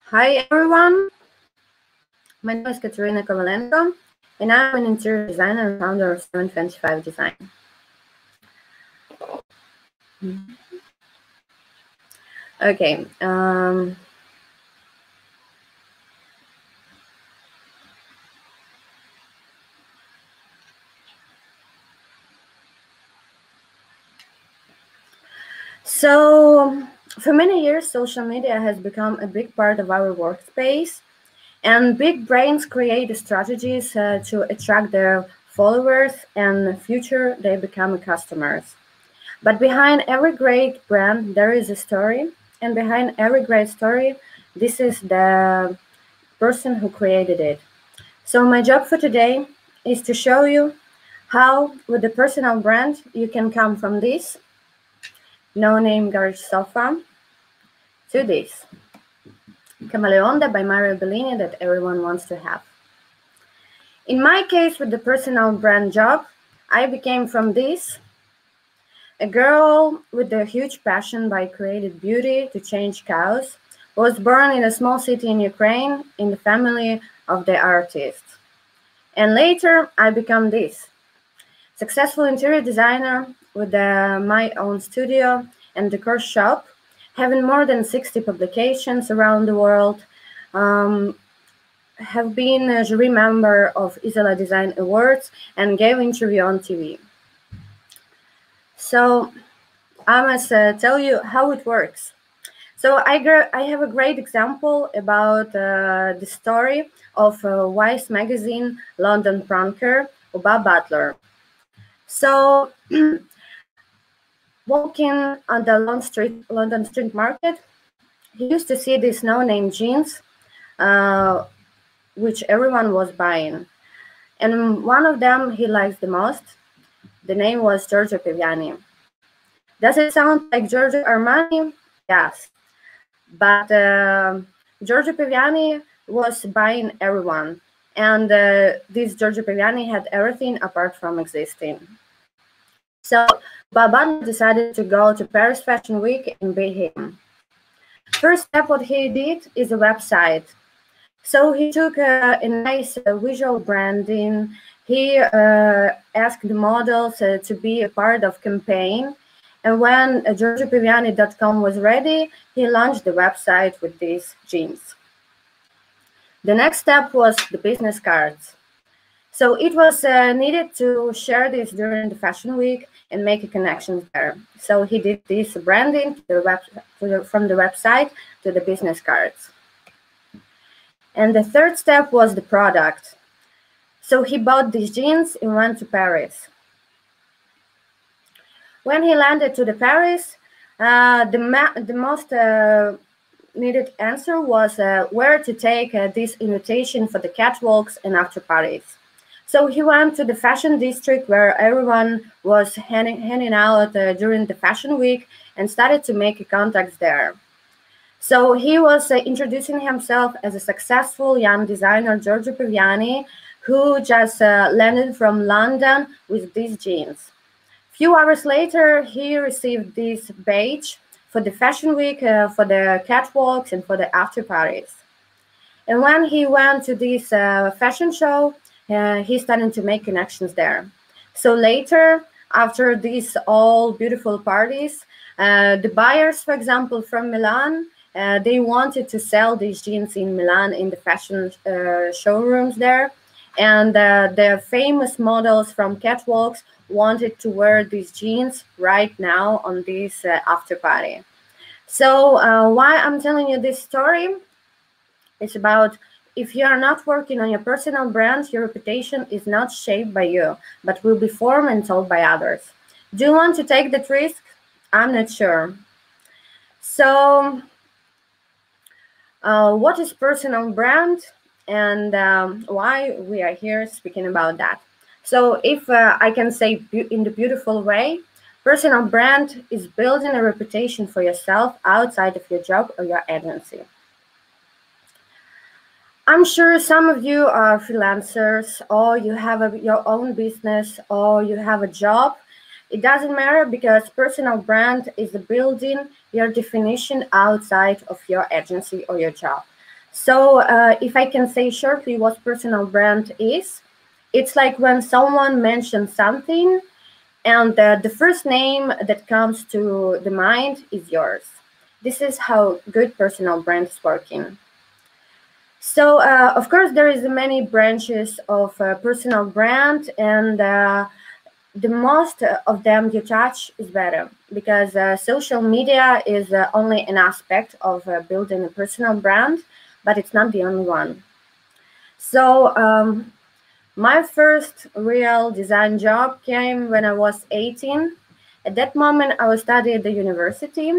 Hi everyone, my name is Katerina Kovalenko and I'm an interior designer and founder of 725 Design. Okay, so for many years social media has become a big part of our workspace, and big brains create strategies to attract their followers, and in the future they become customers. But behind every great brand there is a story, and behind every great story this is the person who created it. So my job for today is to show you how with the personal brand you can come from this no-name garage sofa to this Camaleonda by Mario Bellini that everyone wants to have. In my case, with the personal brand job, I became from this a girl with a huge passion by created beauty to change cows, was born in a small city in Ukraine in the family of the artist. And later I become this successful interior designer with my own studio and decor shop, having more than 60 publications around the world, have been a jury member of Isola Design Awards and gave interview on TV. So I must tell you how it works. So I have a great example about the story of Vice magazine London pranker Bob Butler. So walking on the London street market, he used to see these no-name jeans, which everyone was buying. And one of them he likes the most. The name was Giorgio Piviani. Does it sound like Giorgio Armani? Yes. But Giorgio Piviani was buying everyone. And this Giorgio Piviani had everything apart from existing. So Bob decided to go to Paris Fashion Week and beat him. First step what he did is a website. So he took a nice visual branding. He asked the models to be a part of campaign. And when GiorgioPiviani.com was ready, he launched the website with these jeans. The next step was the business cards. So it was needed to share this during the fashion week and make a connection there. So he did this branding from the website to the business cards. And the third step was the product. So he bought these jeans and went to Paris. When he landed to the Paris, the most needed answer was where to take this invitation for the catwalks and after parties. So he went to the fashion district where everyone was hanging out during the fashion week and started to make contacts there. So he was introducing himself as a successful young designer, Giorgio Piviani, who just landed from London with these jeans. Few hours later, he received this badge for the fashion week, for the catwalks, and for the after parties. And when he went to this fashion show, he started to make connections there. So later, after these all beautiful parties, the buyers, for example, from Milan, they wanted to sell these jeans in Milan in the fashion showrooms there. And the famous models from catwalks wanted to wear these jeans right now on this after party. So why I'm telling you this story is about if you are not working on your personal brand, your reputation is not shaped by you, but will be formed and told by others. Do you want to take that risk? I'm not sure. So what is personal brand and why we are here speaking about that? So if I can say in the beautiful way, personal brand is building a reputation for yourself outside of your job or your agency. I'm sure some of you are freelancers, or you have your own business, or you have a job. It doesn't matter, because personal brand is building your definition outside of your agency or your job. So if I can say shortly what personal brand is, it's like when someone mentions something and the first name that comes to the mind is yours. This is how good personal brand is working. So of course there is many branches of personal brand, and the most of them you touch is better, because social media is only an aspect of building a personal brand, but it's not the only one. So my first real design job came when I was 18. At that moment, I was studying at the university,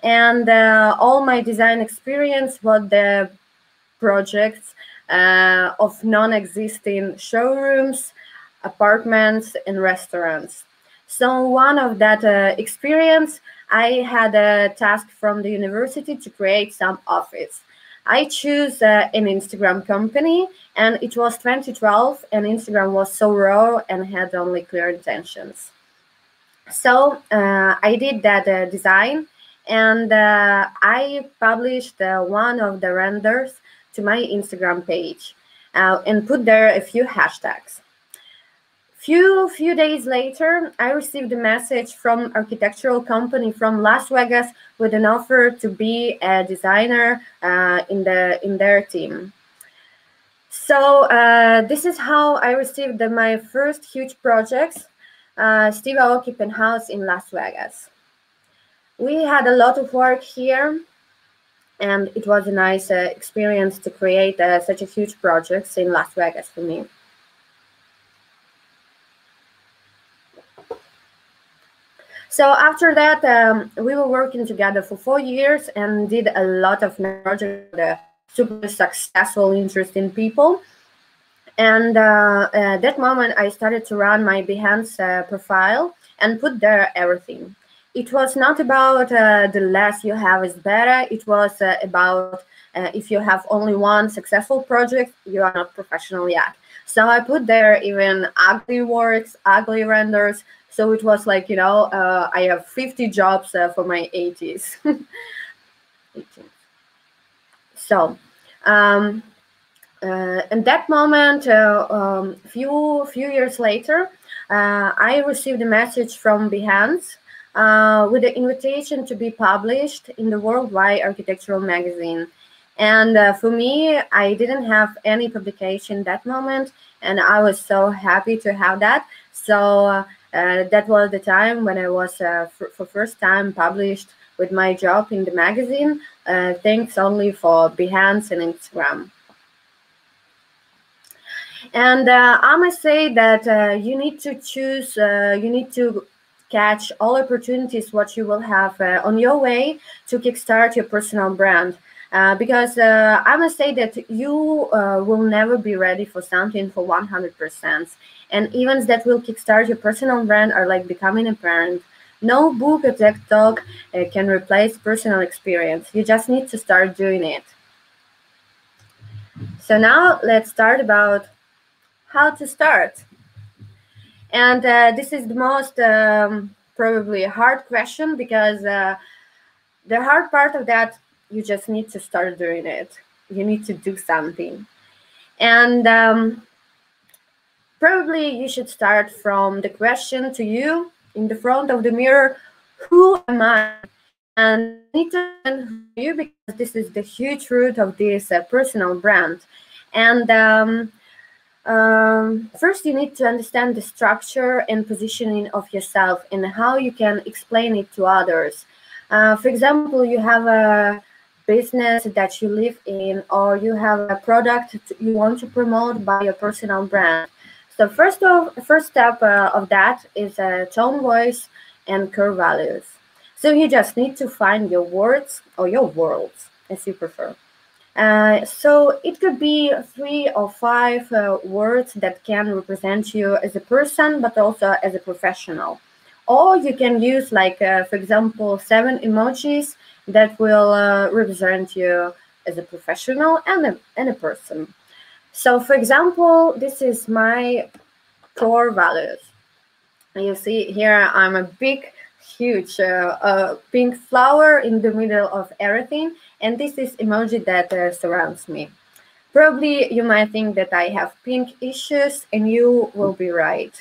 and all my design experience was the projects of non-existing showrooms, apartments, and restaurants. So one of that experience, I had a task from the university to create some office. I choose an Instagram company, and it was 2012, and Instagram was so raw and had only clear intentions. So I did that design, and I published one of the renders to my Instagram page and put there a few hashtags. Few days later, I received a message from architectural company from Las Vegas with an offer to be a designer in their team. So this is how I received my first huge projects, Steve Aoki Penthouse in Las Vegas. We had a lot of work here, and it was a nice experience to create such a huge projects in Las Vegas for me. So after that, we were working together for 4 years and did a lot of projects with super successful, interesting people. And at that moment, I started to run my Behance profile and put there everything. It was not about the less you have is better. It was about if you have only one successful project, you are not professional yet. So I put there even ugly works, ugly renders. So it was like, I have 50 jobs for my 80s. 18. So in that moment, few years later, I received a message from Behance with the invitation to be published in the Worldwide Architectural Magazine. And for me, I didn't have any publication that moment, and I was so happy to have that. So that was the time when I was for first time published with my job in the magazine, thanks only for Behance and Instagram. And I must say that you need to choose, you need to catch all opportunities what you will have on your way to kickstart your personal brand. Because I must say that you will never be ready for something for 100%. And events that will kickstart your personal brand are like becoming a parent. No book or tech talk can replace personal experience. You just need to start doing it. So now let's start about how to start. And this is the most probably hard question, because the hard part of that, you just need to start doing it. You need to do something. And probably you should start from the question to you in the front of the mirror: who am I? And you need to understand who you, because this is the huge root of this personal brand. And first, you need to understand the structure and positioning of yourself and how you can explain it to others. For example, you have a business that you live in, or you have a product you want to promote by your personal brand. So first step of that is tone, voice, and core values. So you just need to find your words, or your worlds, as you prefer. So it could be 3 or 5 words that can represent you as a person, but also as a professional. Or you can use, like, for example, 7 emojis that will represent you as a professional and a person. So, for example, this is my core values. You see here, I'm a big, huge pink flower in the middle of everything, and this is emoji that surrounds me. Probably you might think that I have pink issues, and you will be right.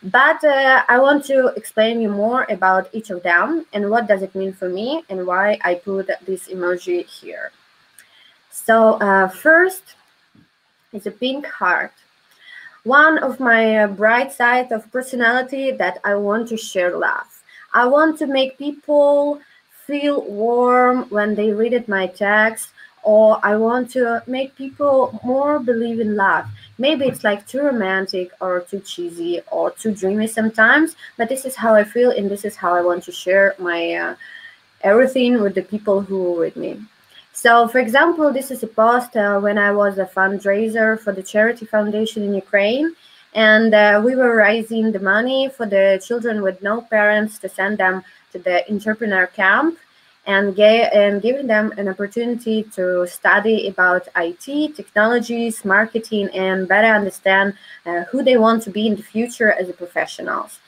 But I want to explain you more about each of them and what does it mean for me and why I put this emoji here. So first is a pink heart. One of my bright sides of personality that I want to share love. I want to make people feel warm when they read my text, or I want to make people more believe in love. Maybe it's like too romantic or too cheesy or too dreamy sometimes, but this is how I feel and this is how I want to share my everything with the people who read me. So, for example, this is a post when I was a fundraiser for the charity foundation in Ukraine, and we were raising the money for the children with no parents to send them to the entrepreneur camp and giving them an opportunity to study about IT, technologies, marketing, and better understand who they want to be in the future as a professionals.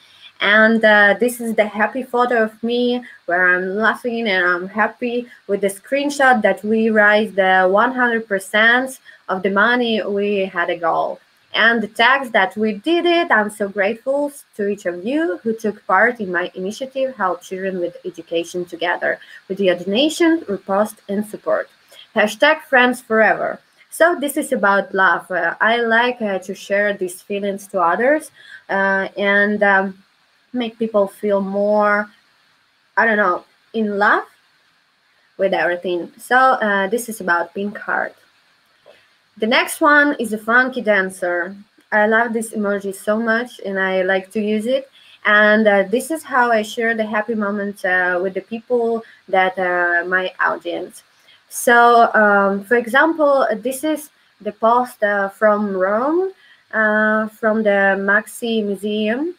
And this is the happy photo of me where I'm laughing and I'm happy with the screenshot that we raised 100% of the money we had a goal. And the tags that we did it, I'm so grateful to each of you who took part in my initiative, Help Children with Education Together, with your donation, repost, and support. Hashtag Friends Forever. So this is about love. I like to share these feelings to others and make people feel more, I don't know, in love with everything. So this is about pink heart. The next one is a funky dancer. I love this emoji so much and I like to use it. And this is how I share the happy moments with the people that my audience. So, for example, this is the post from Rome, from the Maxi Museum.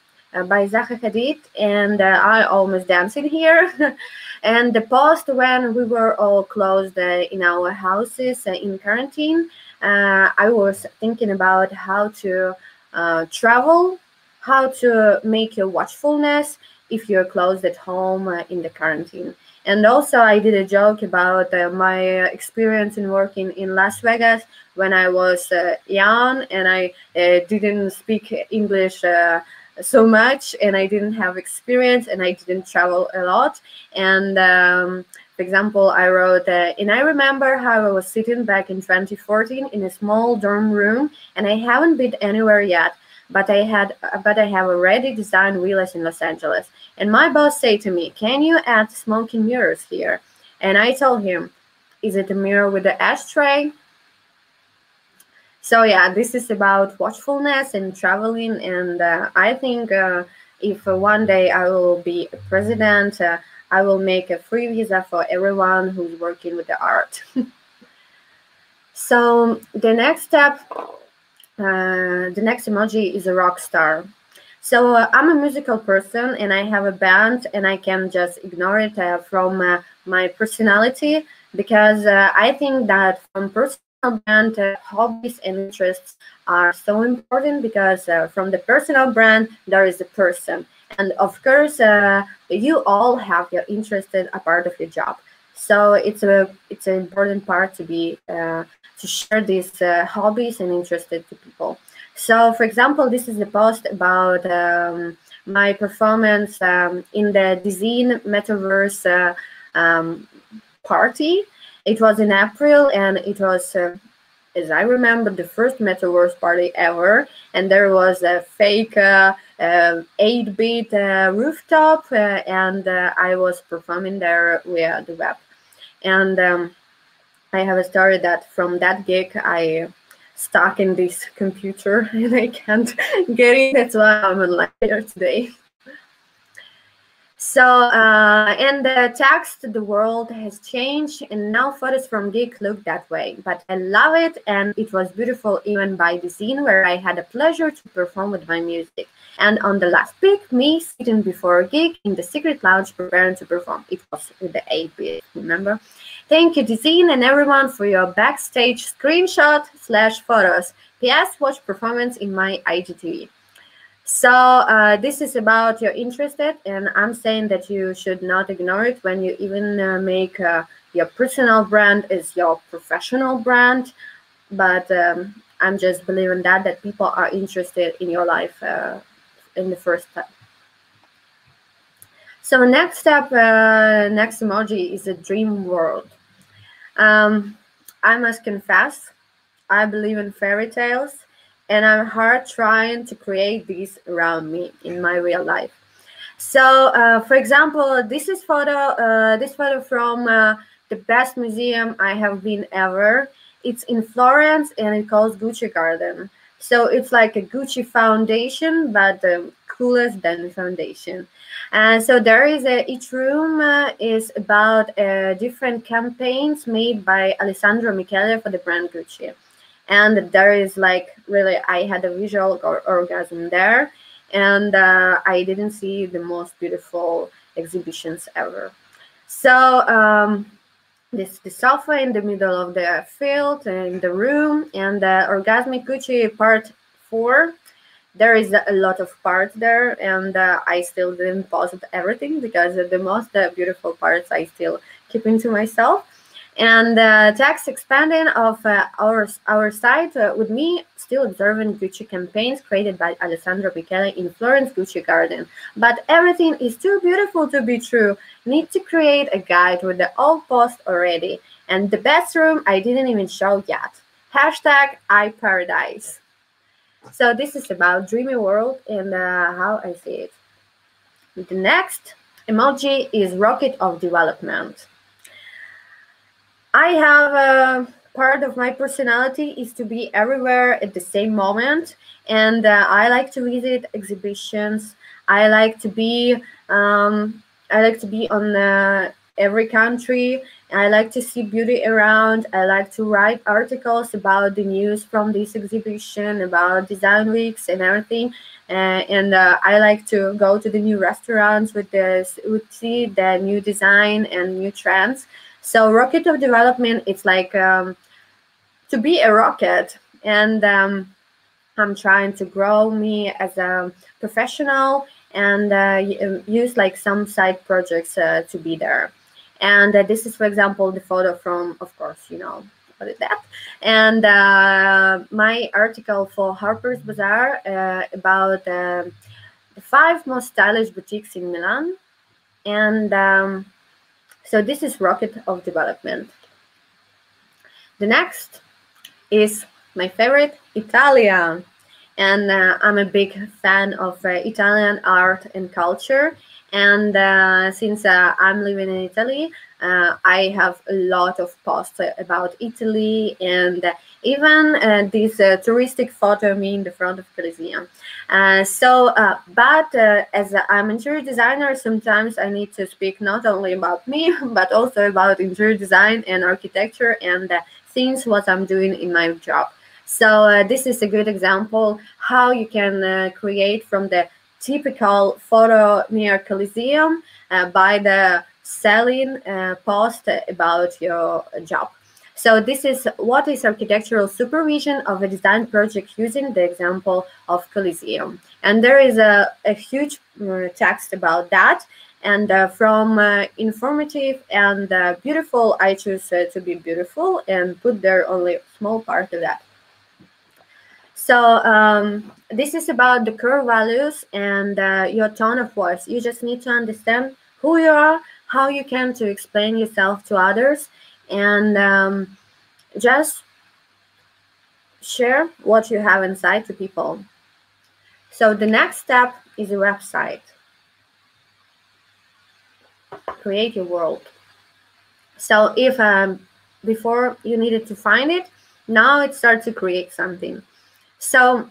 By Zaha Hadid, and I almost dancing here. And the post when we were all closed in our houses in quarantine, I was thinking about how to travel, how to make your watchfulness if you're closed at home in the quarantine. And also I did a joke about my experience in working in Las Vegas when I was young and I didn't speak English so much and I didn't have experience and I didn't travel a lot. And for example, I wrote and I remember how I was sitting back in 2014 in a small dorm room and I haven't been anywhere yet, but I have already designed villas in Los Angeles. And my boss said to me, "Can you add smoking mirrors here?" And I told him, "Is it a mirror with the ashtray?" So yeah, this is about watchfulness and traveling, and I think if one day I will be a president, I will make a free visa for everyone who's working with the art. So the next step, the next emoji is a rock star. So I'm a musical person and I have a band and I can just ignore it from my personality because I think that from personal brand, hobbies and interests are so important because from the personal brand, there is a person. And of course, you all have your interest a part of your job. So it's an important part to be to share these hobbies and interested to people. So, for example, this is a post about my performance in the Design Metaverse party. It was in April, and it was, as I remember, the first Metaverse party ever. And there was a fake 8-bit rooftop, and I was performing there via the web. And I have a story that from that gig, I stuck in this computer and I can't get in. That's why I'm online here today. So, and the text, the world has changed, and now photos from gig look that way. But I love it, and it was beautiful even by the scene where I had a pleasure to perform with my music. And on the last pic, me sitting before a gig in the secret lounge preparing to perform. It was with the 8-bit, remember? Thank you, Dezeen, and everyone for your backstage screenshot / photos. PS, watch performance in my IGTV. So this is about you're interested, and I'm saying that you should not ignore it when you even make your personal brand is your professional brand. But I'm just believing that people are interested in your life in the first step. So next step, next emoji is a dream world. I must confess, I believe in fairy tales, and I'm hard trying to create these around me in my real life. So, for example, this photo from the best museum I have been ever. It's in Florence, and it calls Gucci Garden. So it's like a Gucci foundation, but coolest than the foundation. And so there is each room is about different campaigns made by Alessandro Michele for the brand Gucci. And there is like really, I had a visual orgasm there, and I didn't see the most beautiful exhibitions ever. So this the sofa in the middle of the field in the room, and the Orgasmic Gucci part 4. There is a lot of parts there, and I still didn't post everything because the most beautiful parts I still keeping to myself. And text expanding of our site with me still observing Gucci campaigns created by Alessandro Michele in Florence Gucci Garden. But everything is too beautiful to be true. Need to create a guide with the old post already. And the best room I didn't even show yet. Hashtag iParadise. So this is about dreamy world and how I see it. The next emoji is rocket of development. I have part of my personality is to be everywhere at the same moment, and I like to visit exhibitions. I like to be on every country. I like to see beauty around. I like to write articles about the news from this exhibition, about design weeks and everything. And I like to go to the new restaurants with see the new design and new trends. So rocket of development, it's like to be a rocket, and I'm trying to grow me as a professional and use like some side projects to be there. And this is, for example, the photo from, of course, you know, what is that? And my article for Harper's Bazaar about the 5 most stylish boutiques in Milan. And so this is rocket of development. The next is my favorite, Italia. And I'm a big fan of Italian art and culture. And since I'm living in Italy, I have a lot of posts about Italy, and even this touristic photo of me in the front of Coliseum. But as I'm an interior designer, sometimes I need to speak not only about me, but also about interior design and architecture and things what I'm doing in my job. So this is a good example how you can create from the typical photo near Coliseum by the selling post about your job. So this is what is architectural supervision of a design project using the example of Coliseum. And there is a huge text about that. And from informative and beautiful, I choose to be beautiful and put there only a small part of that. So this is about the core values and your tone of voice. You just need to understand who you are, how you can to explain yourself to others, and just share what you have inside to people. So the next step is a website. Create your world. So if before you needed to find it, now it starts to create something. So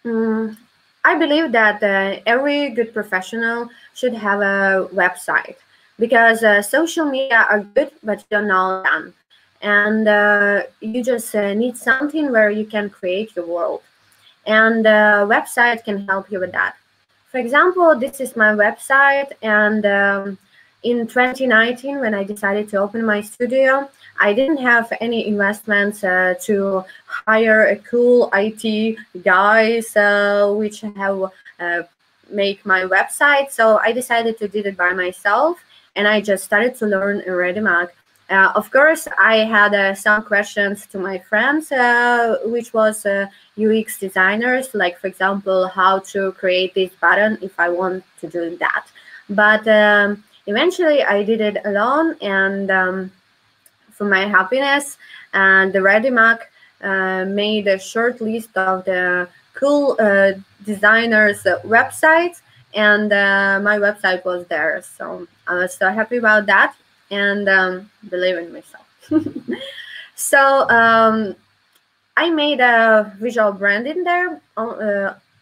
I believe that every good professional should have a website, because social media are good, but you don't know them. And you just need something where you can create your world. And website can help you with that. For example, this is my website, and in 2019, when I decided to open my studio, I didn't have any investments to hire a cool IT guys which have make my website. So I decided to do it by myself, and I just started to learn in ReadyMag. Of course, I had some questions to my friends, which was UX designers, like, for example, how to create this button if I want to do that. But eventually I did it alone, and for my happiness, and the ReadyMag made a short list of the cool designers' websites, and my website was there. So I was so happy about that, and believe in myself. So I made a visual brand in there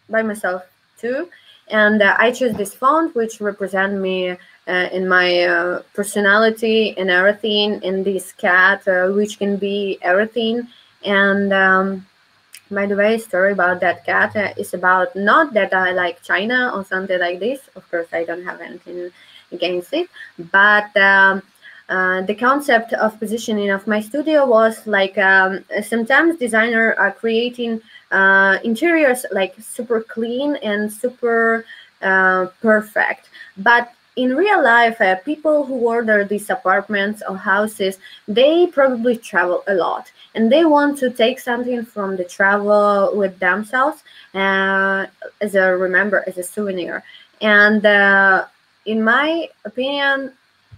by myself too, and I chose this font which represent me in my personality and everything, and this cat which can be everything. And by the way, story about that cat is about not that I like China or something like this. Of course, I don't have anything against it, but the concept of positioning of my studio was like sometimes designers are creating interiors like super clean and super perfect, but in real life, people who order these apartments or houses, they probably travel a lot, and they want to take something from the travel with themselves as a souvenir. And in my opinion,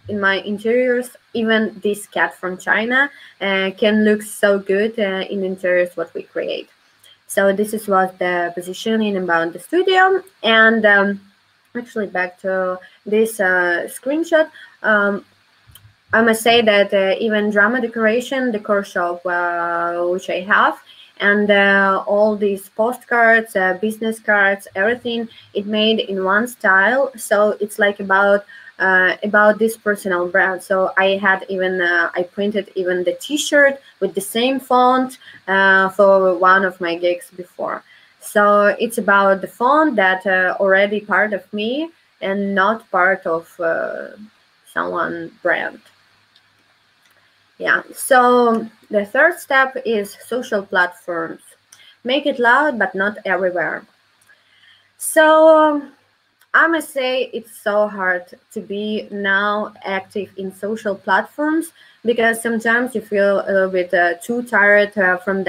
in my interiors, even this cat from China can look so good in interiors what we create. So this was the positioning about the studio. And actually, back to this screenshot, I must say that even drama decoration, decor shop, which I have, and all these postcards, business cards, everything, it made in one style. So it's like about this personal brand. So I had even I printed even the T-shirt with the same font for one of my gigs before. So it's about the font that already part of me and not part of someone brand. Yeah. So the third step is social platforms. Make it loud, but not everywhere. So I must say it's so hard to be now active in social platforms, because sometimes you feel a little bit too tired from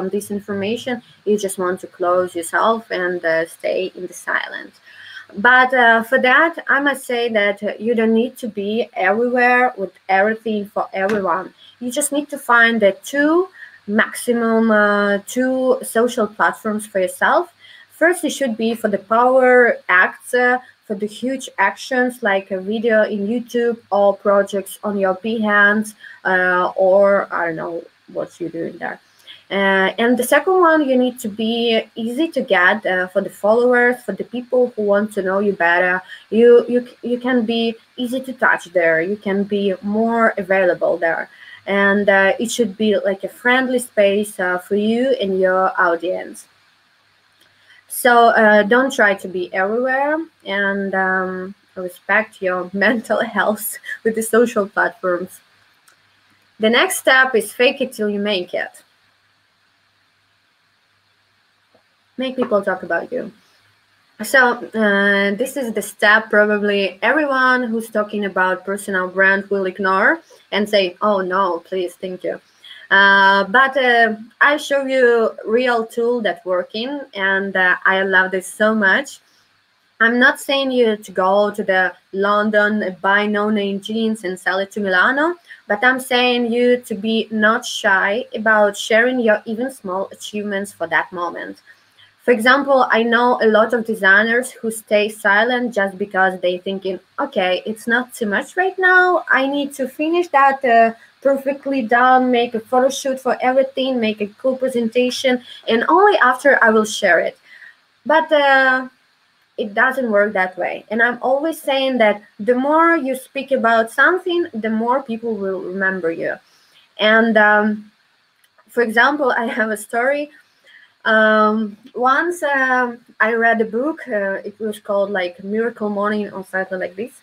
this information. You just want to close yourself and stay in the silence. But for that, I must say that you don't need to be everywhere with everything for everyone. You just need to find the maximum two social platforms for yourself. First, it should be for the power acts, for the huge actions like a video in YouTube or projects on your Behance, or I don't know what you're doing there. And the second one, you need to be easy to get for the followers, for the people who want to know you better. You can be easy to touch there. You can be more available there. And it should be like a friendly space for you and your audience. So don't try to be everywhere, and respect your mental health with the social platforms. The next step is fake it till you make it. Make people talk about you. So this is the step probably everyone who's talking about personal brand will ignore and say, oh no, please, thank you. But I show you real tool that's working, and I love this so much. I'm not saying you to go to the London, buy no-name jeans and sell it to Milano, but I'm saying you to be not shy about sharing your even small achievements for that moment. For example, I know a lot of designers who stay silent just because they thinking, okay, it's not too much right now. I need to finish that perfectly done, make a photo shoot for everything, make a cool presentation, and only after I will share it. But it doesn't work that way. And I'm always saying that the more you speak about something, the more people will remember you. And for example, I have a story. Once I read a book, it was called like Miracle Morning or something like this.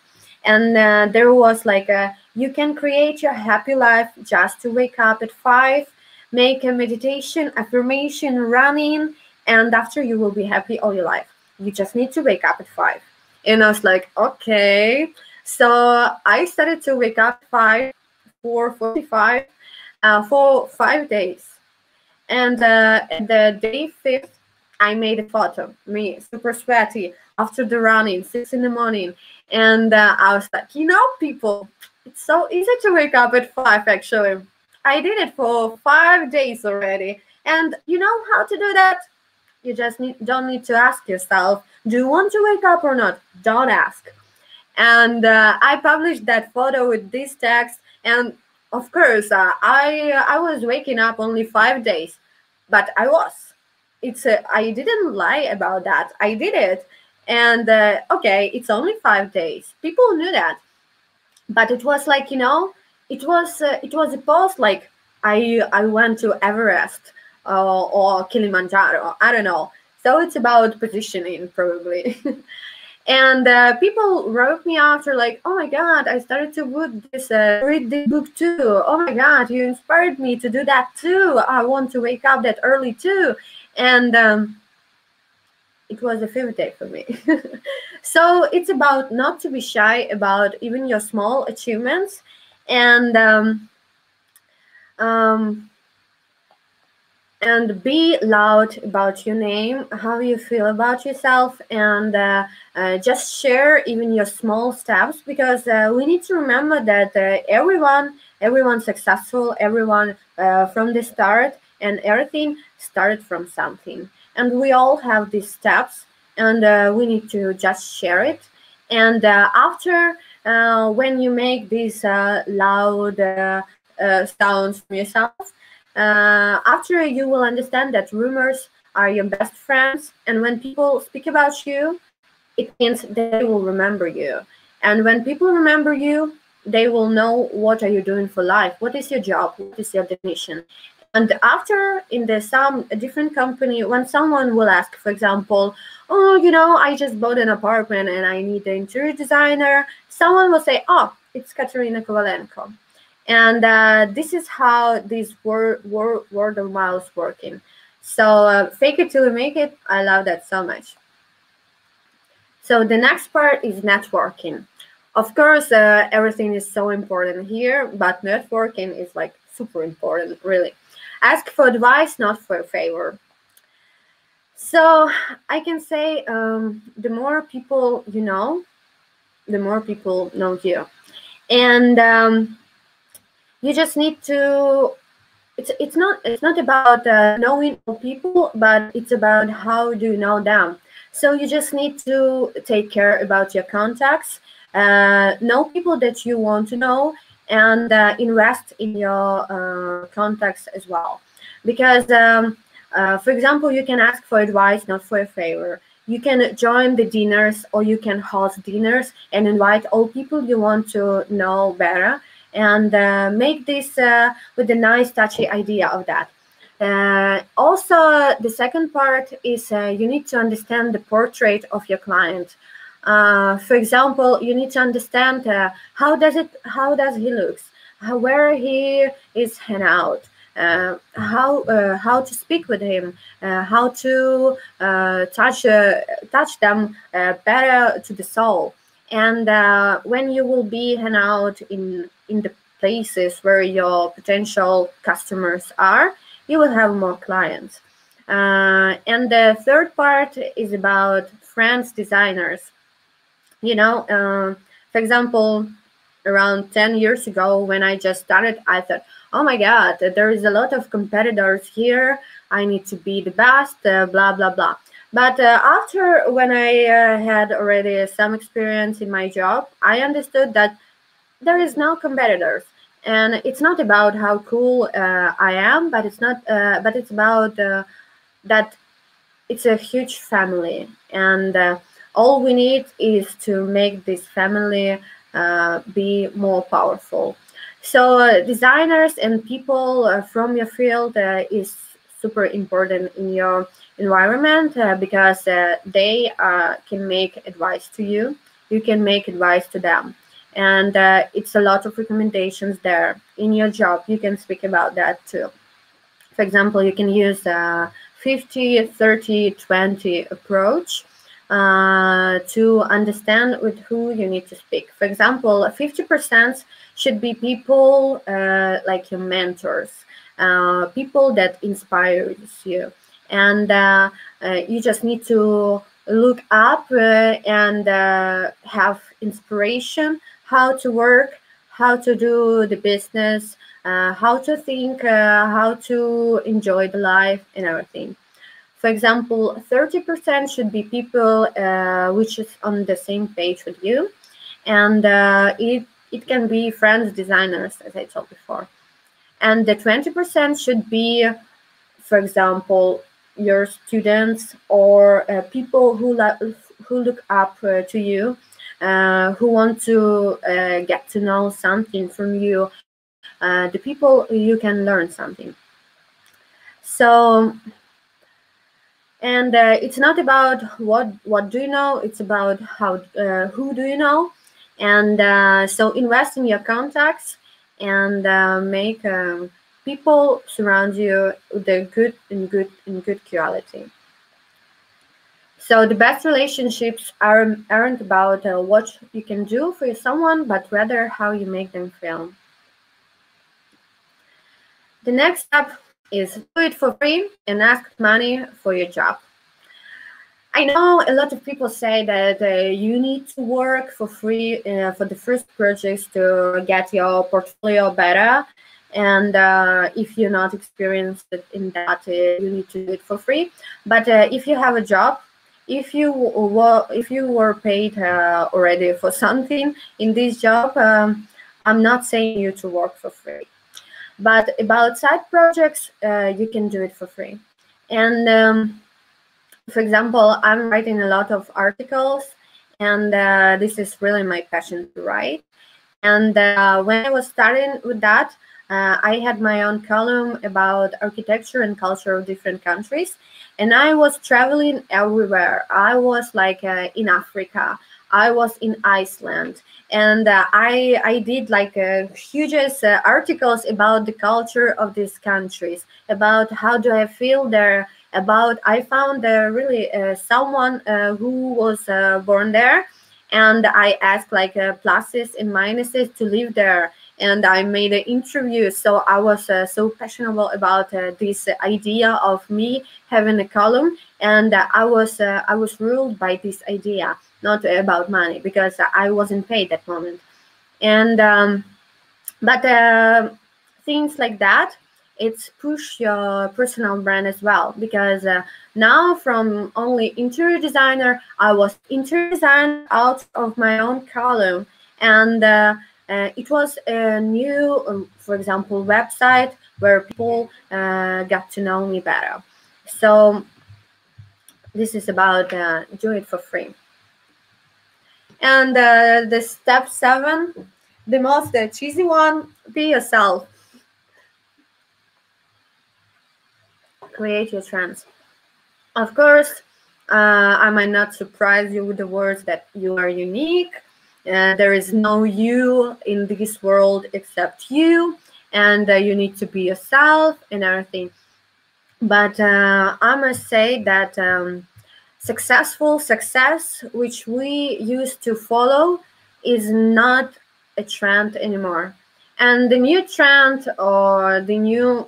And there was like you can create your happy life just to wake up at 5, make a meditation, affirmation, running, and after you will be happy all your life. You just need to wake up at 5. And I was like, okay. So I started to wake up at 5, 4:45, for 5 days. And the day 5th, I made a photo, me super sweaty after the running, 6 in the morning. And I was like, people, it's so easy to wake up at 5, actually. I did it for 5 days already. And you know how to do that? You just don't need to ask yourself, do you want to wake up or not? Don't ask. And I published that photo with this text. And of course, I was waking up only 5 days, but I was. I didn't lie about that. I did it. And okay, it's only 5 days. People knew that. But it was like, it was a post like I went to Everest or Kilimanjaro. I don't know. So it's about positioning, probably. And people wrote me after like, oh my God, I started to read this book too. Oh my God, you inspired me to do that too. I want to wake up that early too. And it was a favorite day for me. So it's about not to be shy about even your small achievements, and be loud about your name, how you feel about yourself, and just share even your small steps, because we need to remember that everyone successful, everyone from the start, and everything started from something. And we all have these steps, and we need to just share it. And after, when you make these loud sounds from yourself, after you will understand that rumors are your best friends, and when people speak about you, it means they will remember you. And when people remember you, they will know what are you doing for life, what is your job, what is your definition. And after, in some different company, when someone will ask, for example, oh, I just bought an apartment and I need an interior designer, someone will say, oh, it's Katerina Kovalenko. And this is how this word of mouth working. So fake it till you make it. I love that so much. So the next part is networking. Of course, everything is so important here, but networking is like super important, really. Ask for advice, not for a favor. So I can say the more people you know, the more people know you. And you just need to, it's not about knowing all people, but it's about how do you know them. So you just need to take care about your contacts, know people that you want to know, and invest in your contacts as well. Because for example, you can ask for advice, not for a favor. You can join the dinners, or you can host dinners and invite all people you want to know better, and make this with a nice touchy idea of that. Also, the second part is you need to understand the portrait of your client. For example, you need to understand how does he looks, where he is hang out, how to speak with him, how to touch them better to the soul. And when you will be hang out in the places where your potential customers are, you will have more clients. And the third part is about friends, designers. For example, around 10 years ago, when I just started, I thought, oh my God, there is a lot of competitors here. I need to be the best, blah, blah, blah. But after, when I had already some experience in my job, I understood that there is no competitors. And it's not about how cool I am, but it's not. But it's about that it's a huge family, and all we need is to make this family be more powerful. So designers and people from your field is super important in your environment, because they can make advice to you. You can make advice to them. And it's a lot of recommendations there. In your job, you can speak about that too. For example, you can use 50, 30, 20 approach. to understand with who you need to speak. For example, 50% should be people like your mentors, people that inspires you, and you just need to look up and have inspiration how to work, how to do the business, how to think, how to enjoy the life and everything. For example, 30% should be people which is on the same page with you, and it can be friends, designers, as I told before. And the 20% should be, for example, your students or people who look up to you, who want to get to know something from you, the people you can learn something. So, and it's not about what do you know, it's about how who do you know. And so invest in your contacts and make people surround you with the good quality. So the best relationships aren't about what you can do for someone, but rather how you make them feel. The next step is do it for free and ask money for your job. I know a lot of people say that you need to work for free for the first projects to get your portfolio better. And if you're not experienced in that, you need to do it for free. But if you have a job, if you were paid already for something in this job, I'm not saying you to work for free. But about side projects, you can do it for free. And for example, I'm writing a lot of articles, and this is really my passion to write. And when I was starting with that, I had my own column about architecture and culture of different countries. And I was traveling everywhere. I was like in Africa. I was in Iceland. And I did like huge articles about the culture of these countries, about how do I feel there, about I found really someone who was born there, and I asked like pluses and minuses to live there, and I made an interview. So I was so passionate about this idea of me having a column, and I was ruled by this idea, not about money, because I wasn't paid that moment. And but things like that, it's push your personal brand as well, because now from only interior designer, I was interior designer out of my own column, and it was a new, for example, website where people got to know me better. So this is about do it for free. And the step 7, the most cheesy one, be yourself. Create your trends. Of course, I might not surprise you with the words that you are unique. There is no you in this world except you, and you need to be yourself and everything. But I must say that successful success, which we used to follow, is not a trend anymore. And the new trend or the new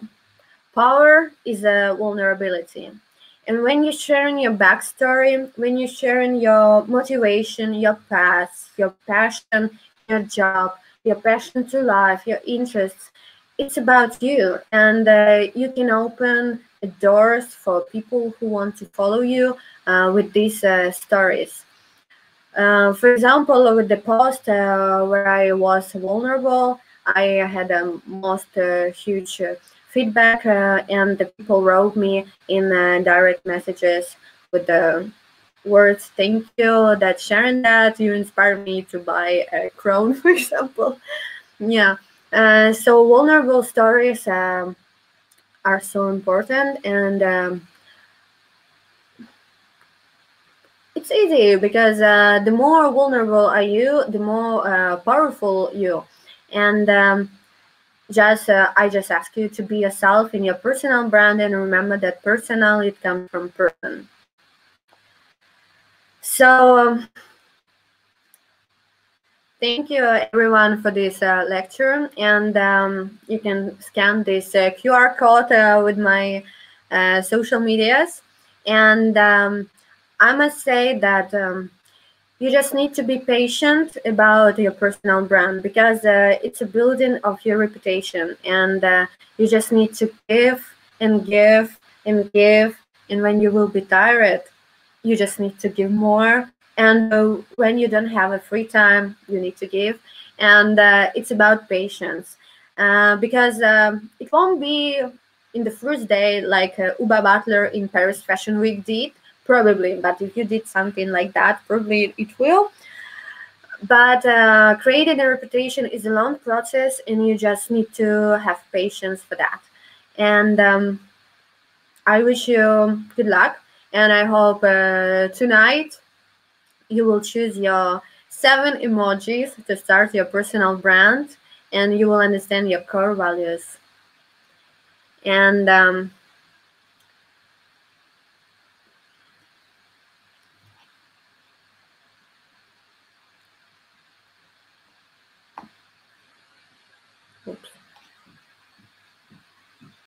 power is a vulnerability. And when you're sharing your backstory, when you're sharing your motivation, your past, your passion, your job, your passion to life, your interests, it's about you. And you can open doors for people who want to follow you with these stories. For example, with the post where I was vulnerable, I had a most huge feedback, and the people wrote me in direct messages with the words, "Thank you that sharing that, you inspired me to buy a crown," for example. Yeah, so vulnerable stories are so important, and it's easy because the more vulnerable are you, the more powerful you. And I just ask you to be yourself in your personal brand, and remember that personal, it comes from person. So thank you everyone for this lecture, and you can scan this QR code with my social medias. And I must say that you just need to be patient about your personal brand, because it's a building of your reputation, and you just need to give and give and give, and when you will be tired, you just need to give more, and when you don't have a free time, you need to give. And it's about patience, because it won't be in the first day like Uba Butler in Paris Fashion Week did, probably, but if you did something like that, probably it will. But creating a reputation is a long process, and you just need to have patience for that. And I wish you good luck, and I hope tonight you will choose your 7 emojis to start your personal brand, and you will understand your core values. And